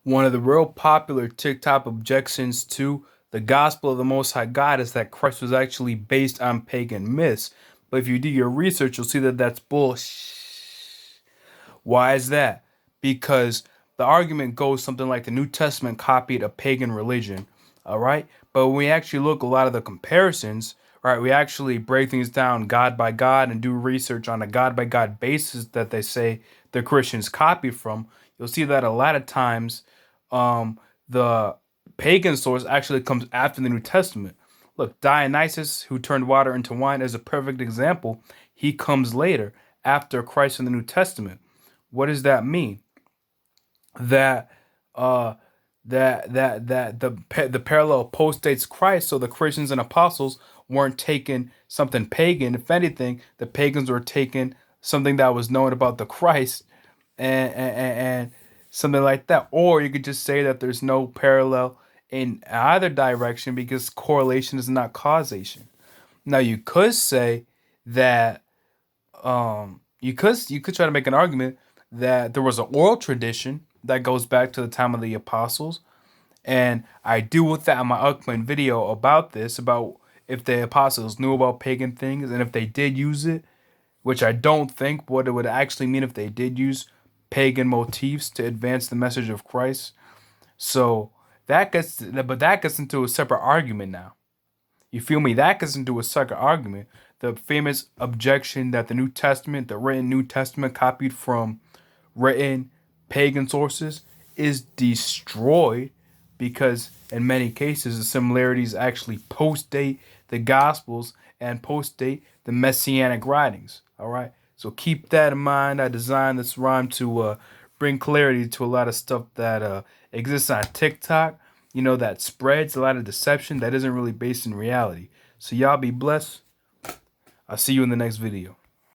One of the real popular TikTok objections to the gospel of the Most High God is that Christ was actually based on pagan myths. But if you do your research, you'll see that that's bullshit. Why is that? Because the argument goes something like the New Testament copied a pagan religion, all right? But when we actually look a lot of the comparisons, right, we actually break things down God by God and do research on a God by God basis that they say the Christians copy from. You'll see that a lot of times the pagan source actually comes after the New Testament. Look, Dionysus, who turned water into wine, is a perfect example. He comes later after Christ in the New Testament. What does that mean? That uh that the parallel postdates Christ, so the Christians and apostles weren't taking something pagan. If anything, the pagans were taking something that was known about the Christ and something like that. Or you could just say that there's no parallel in either direction because correlation is not causation. Now you could say that you could try to make an argument that there was an oral tradition that goes back to the time of the apostles, and I deal with that in my upcoming video about this, about if the apostles knew about pagan things and if they did use it, which I don't think, what it would actually mean if they did use pagan motifs to advance the message of Christ. So that gets into a separate argument now. You feel me? That gets into a second argument. The famous objection that the New Testament, the written New Testament copied from written pagan sources, is destroyed because in many cases the similarities actually post-date the Gospels and post-date the Messianic writings. All right, so keep that in mind. I designed this rhyme to bring clarity to a lot of stuff that exists on TikTok. You know, that spreads a lot of deception that isn't really based in reality. So y'all be blessed. I'll see you in the next video.